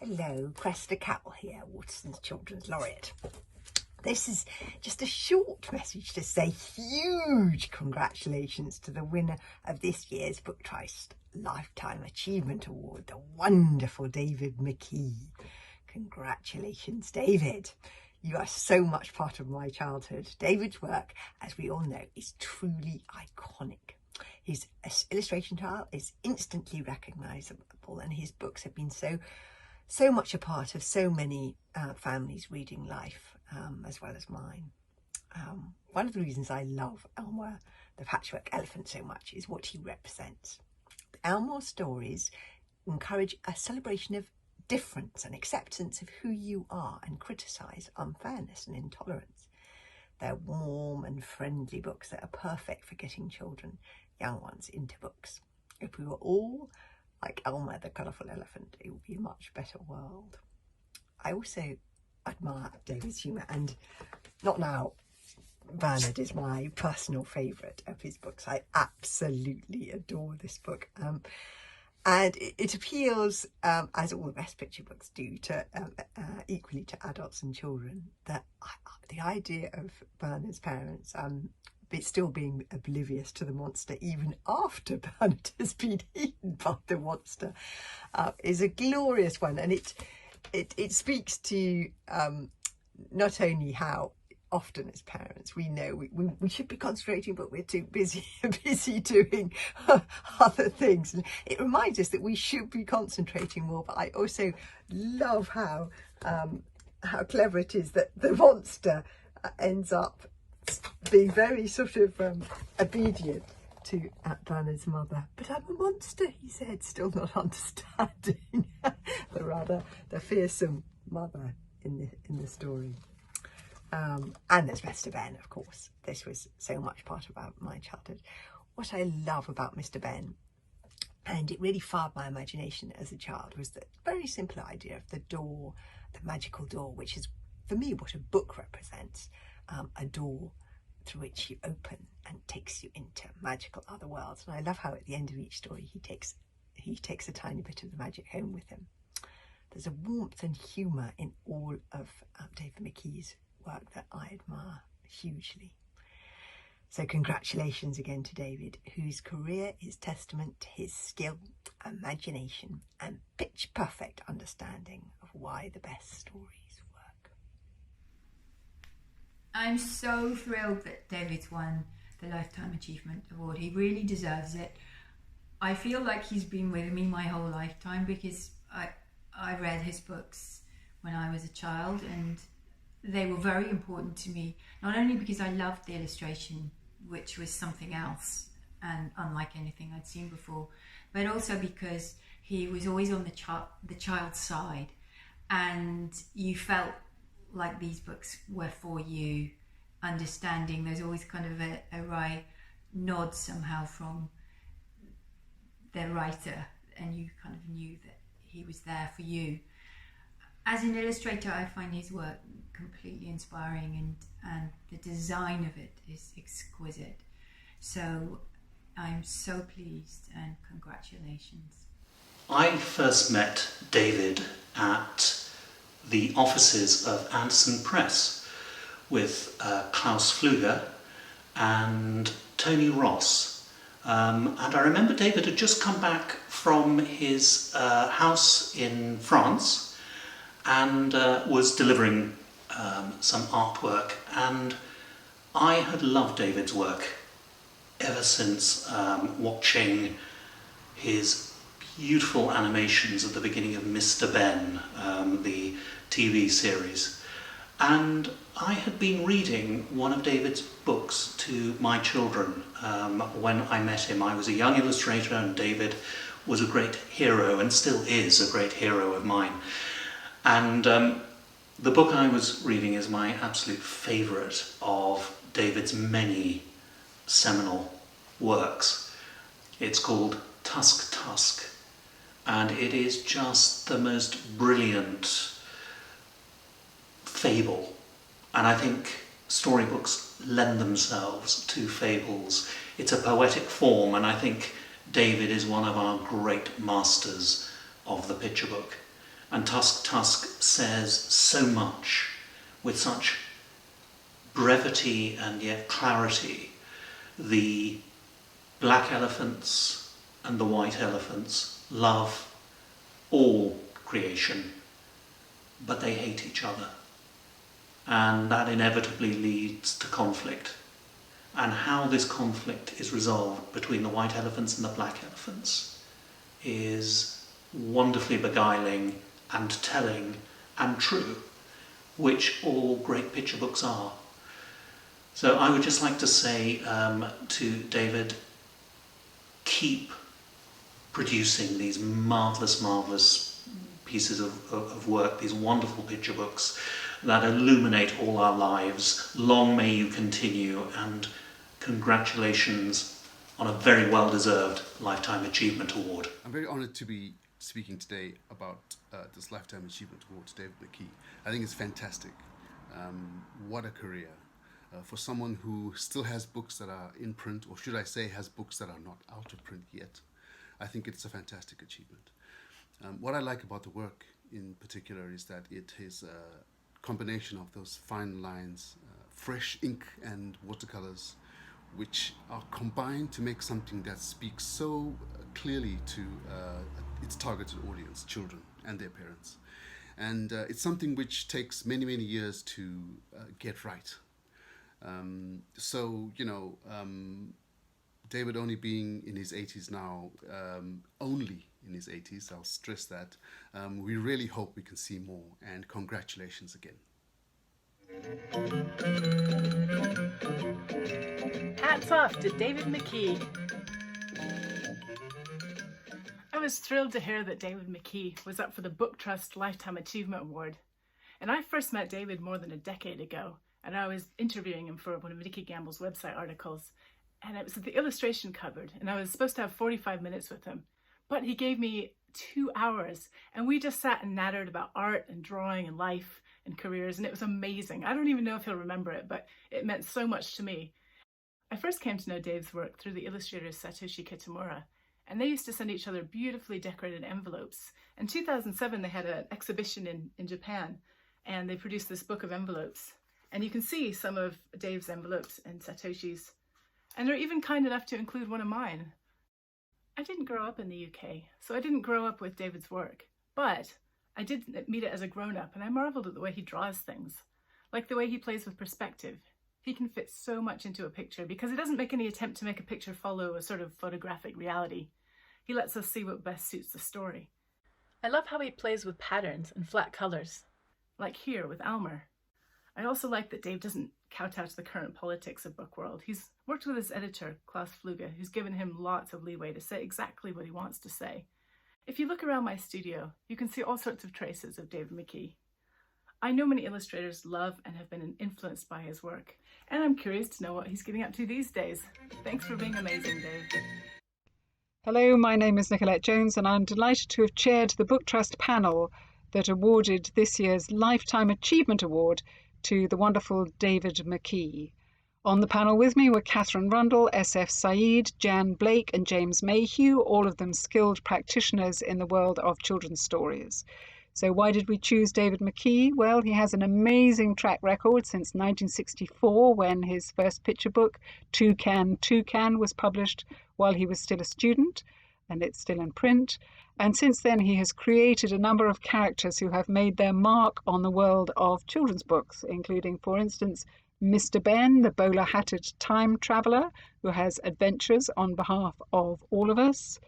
Hello, Cressida Cowell here, Waterstones Children's Laureate. This is just a short message to say huge congratulations to the winner of this year's BookTrust Lifetime Achievement Award, the wonderful David McKee. Congratulations, David. You are so much part of my childhood. David's work, as we all know, is truly iconic. His illustration style is instantly recognisable, and his books have been so much a part of so many families' reading life, as well as mine. One of the reasons I love Elmer the Patchwork Elephant so much is what he represents. Elmer's stories encourage a celebration of difference and acceptance of who you are, and criticise unfairness and intolerance. They're warm and friendly books that are perfect for getting children, young ones, into books. If we were all like Elmer the Colourful Elephant, it would be a much better world. I also admire David's humour, and not now, Bernard is my personal favourite of his books. I absolutely adore this book. And it appeals, as all the best picture books do, to equally to adults and children. The idea of Bernard's parents still being oblivious to the monster even after Bernard has been eaten by the monster is a glorious one, and it speaks to not only how often as parents we know we should be concentrating, but we're too busy doing other things, and it reminds us that we should be concentrating more. But I also love how clever it is that the monster ends up being very sort of obedient to Bernard's mother. "But I'm a monster," he said, still not understanding the fearsome mother in the story. And there's Mr. Ben, of course. This was so much part of my childhood. What I love about Mr. Ben, and it really fired my imagination as a child, was the very simple idea of the door, the magical door, which is, for me, what a book represents. A door through which you open and takes you into magical other worlds. And I love how at the end of each story he takes a tiny bit of the magic home with him. There's a warmth and humour in all of David McKee's work that I admire hugely. So congratulations again to David, whose career is testament to his skill, imagination and pitch perfect understanding of why the best stories work. I'm so thrilled that David's won the Lifetime Achievement Award. He really deserves it. I feel like he's been with me my whole lifetime, because I read his books when I was a child, and they were very important to me, not only because I loved the illustration, which was something else and unlike anything I'd seen before, but also because he was always on the child's side, and you felt like these books were for you, understanding. There's always kind of a wry nod somehow from the writer, and you kind of knew that he was there for you. As an illustrator, I find his work completely inspiring, and the design of it is exquisite. So I'm so pleased, and congratulations. I first met David at the offices of Anderson Press with Klaus Pfluger and Tony Ross. And I remember David had just come back from his house in France and was delivering some artwork, and I had loved David's work ever since watching his beautiful animations at the beginning of Mr. Ben, the TV series. And I had been reading one of David's books to my children when I met him. I was a young illustrator, and David was a great hero, and still is a great hero of mine. And the book I was reading is my absolute favourite of David's many seminal works. It's called Tusk Tusk, and it is just the most brilliant fable. And I think storybooks lend themselves to fables. It's a poetic form, and I think David is one of our great masters of the picture book. And Tusk says so much with such brevity and yet clarity. The black elephants and the white elephants love all creation, but they hate each other. And that inevitably leads to conflict. And how this conflict is resolved between the white elephants and the black elephants is wonderfully beguiling and telling and true, which all great picture books are. So I would just like to say to David, keep producing these marvellous pieces of work, these wonderful picture books that illuminate all our lives. Long may you continue, and congratulations on a very well-deserved Lifetime Achievement Award. I'm very honoured to be speaking today about this Lifetime Achievement Award to David McKee. I think it's fantastic. What a career. For someone who still has books that are in print, or should I say has books that are not out of print yet, I think it's a fantastic achievement. What I like about the work in particular is that it is a combination of those fine lines, fresh ink and watercolors, which are combined to make something that speaks so clearly to its targeted audience, children and their parents. And it's something which takes many years to get right. David only being in his 80s now, only in his 80s, I'll stress that, we really hope we can see more, and congratulations again. Hats off to David McKee. I was thrilled to hear that David McKee was up for the BookTrust Lifetime Achievement Award. And I first met David more than a decade ago, and I was interviewing him for one of Nicky Gamble's website articles. And it was at the illustration cupboard, and I was supposed to have 45 minutes with him. But he gave me 2 hours, and we just sat and nattered about art and drawing and life and careers, and it was amazing. I don't even know if he'll remember it, but it meant so much to me. I first came to know Dave's work through the Illustrators Satoshi Kitamura, and they used to send each other beautifully decorated envelopes. In 2007, they had an exhibition in Japan, and they produced this book of envelopes. And you can see some of Dave's envelopes and Satoshi's, and they're even kind enough to include one of mine. I didn't grow up in the UK, so I didn't grow up with David's work, but I did meet it as a grown-up, and I marveled at the way he draws things, like the way he plays with perspective. He can fit so much into a picture because he doesn't make any attempt to make a picture follow a sort of photographic reality. He lets us see what best suits the story. I love how he plays with patterns and flat colors, like here with Almer. I also like that Dave doesn't kowtow to the current politics of book world. He's worked with his editor, Klaus Fluge, who's given him lots of leeway to say exactly what he wants to say. If you look around my studio, you can see all sorts of traces of David McKee. I know many illustrators love and have been influenced by his work, and I'm curious to know what he's getting up to these days. Thanks for being amazing, Dave. Hello, my name is Nicolette Jones, and I'm delighted to have chaired the BookTrust panel that awarded this year's Lifetime Achievement Award to the wonderful David McKee. On the panel with me were Catherine Rundle, S.F. Said, Jan Blake and James Mayhew, all of them skilled practitioners in the world of children's stories. So why did we choose David McKee? Well, he has an amazing track record since 1964, when his first picture book, Toucan, was published while he was still a student, and it's still in print. And since then, he has created a number of characters who have made their mark on the world of children's books, including, for instance, Mr. Ben, the bowler-hatted time traveller, who has adventures on behalf of all of us.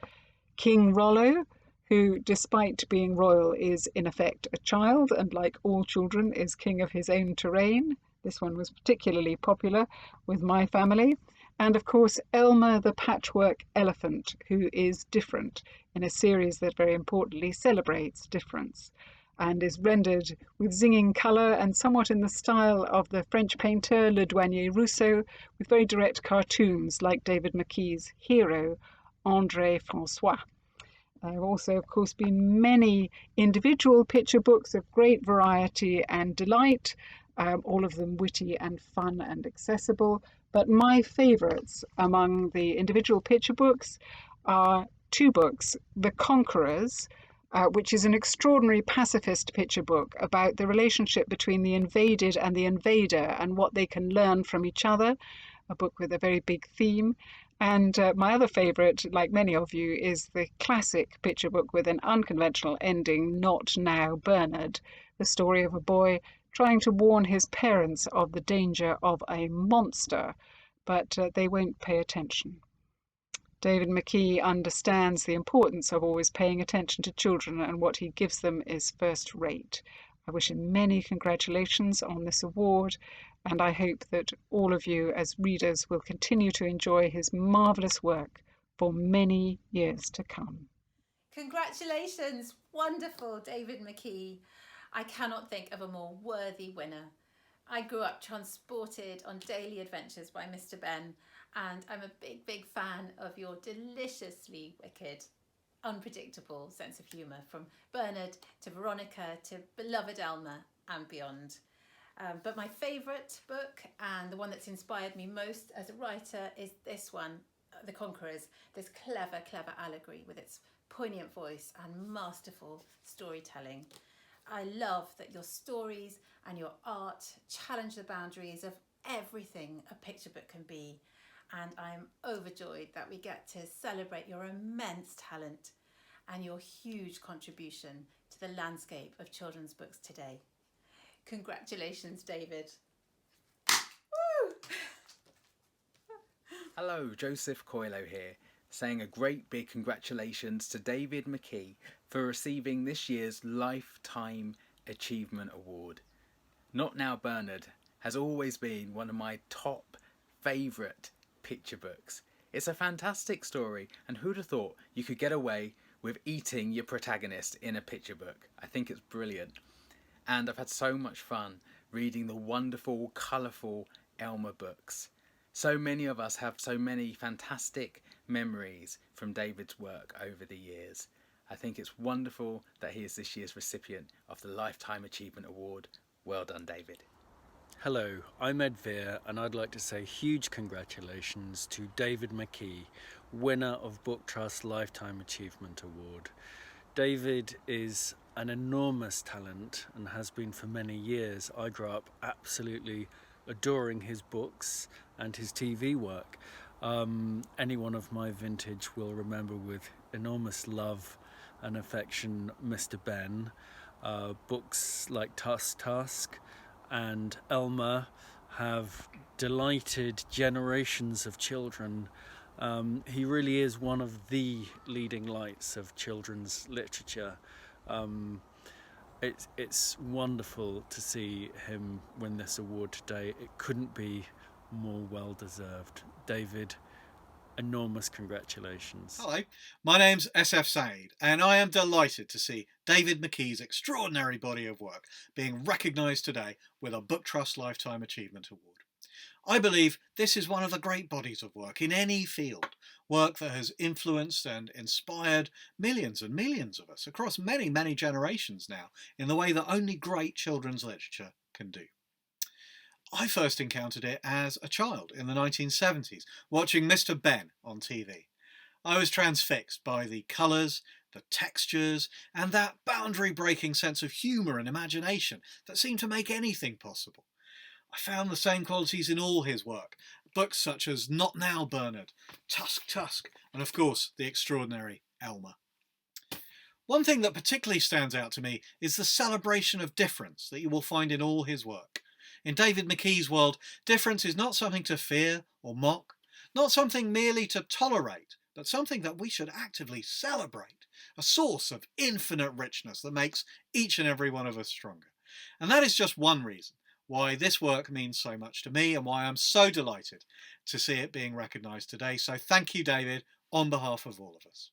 King Rollo, who, despite being royal, is in effect a child, and like all children, is king of his own terrain. This one was particularly popular with my family. And of course, Elmer the patchwork elephant, who is different in a series that very importantly celebrates difference and is rendered with zinging colour and somewhat in the style of the French painter Le Douanier Rousseau, with very direct cartoons like David McKee's hero, André François. There have also, of course, been many individual picture books of great variety and delight, all of them witty and fun and accessible. But my favourites among the individual picture books are 2 books, The Conquerors which is an extraordinary pacifist picture book about the relationship between the invaded and the invader and what they can learn from each other, a book with a very big theme. And my other favourite, like many of you, is the classic picture book with an unconventional ending, Not Now, Bernard, the story of a boy trying to warn his parents of the danger of a monster, but they won't pay attention. David McKee understands the importance of always paying attention to children, and what he gives them is first rate. I wish him many congratulations on this award, and I hope that all of you as readers will continue to enjoy his marvellous work for many years to come. Congratulations, wonderful David McKee. I cannot think of a more worthy winner. I grew up transported on daily adventures by Mr. Ben, and I'm a big, big fan of your deliciously wicked, unpredictable sense of humour, from Bernard to Veronica to beloved Elmer and beyond. But my favourite book, and the one that's inspired me most as a writer, is this one, The Conquerors, this clever, clever allegory with its poignant voice and masterful storytelling. I love that your stories and your art challenge the boundaries of everything a picture book can be, and I'm overjoyed that we get to celebrate your immense talent and your huge contribution to the landscape of children's books today. Congratulations, David. Woo! Hello, Joseph Coelho here, saying a great big congratulations to David McKee for receiving this year's Lifetime Achievement Award. Not Now, Bernard has always been one of my top favourite picture books. It's a fantastic story, and who'd have thought you could get away with eating your protagonist in a picture book? I think it's brilliant. And I've had so much fun reading the wonderful, colourful Elmer books. So many of us have so many fantastic memories from David's work over the years. I think it's wonderful that he is this year's recipient of the Lifetime Achievement Award. Well done, David. Hello, I'm Ed Veer, and I'd like to say huge congratulations to David McKee, winner of BookTrust Lifetime Achievement Award. David is an enormous talent and has been for many years. I grew up absolutely adoring his books and his TV work. Anyone of my vintage will remember with enormous love and affection Mr. Ben. Books like Tusk and Elmer have delighted generations of children. He really is one of the leading lights of children's literature. It's wonderful to see him win this award today. It couldn't be more well deserved. David, enormous congratulations. Hello, my name's SF Said, and I am delighted to see David McKee's extraordinary body of work being recognised today with a BookTrust Lifetime Achievement Award. I believe this is one of the great bodies of work in any field, work that has influenced and inspired millions and millions of us across many, many generations now in the way that only great children's literature can do. I first encountered it as a child in the 1970s, watching Mr. Ben on TV. I was transfixed by the colours, the textures, and that boundary-breaking sense of humour and imagination that seemed to make anything possible. I found the same qualities in all his work, books such as Not Now, Bernard, Tusk, and of course the extraordinary Elmer. One thing that particularly stands out to me is the celebration of difference that you will find in all his work. In David McKee's world, difference is not something to fear or mock, not something merely to tolerate, but something that we should actively celebrate, a source of infinite richness that makes each and every one of us stronger. And that is just one reason why this work means so much to me and why I'm so delighted to see it being recognised today. So thank you, David, on behalf of all of us.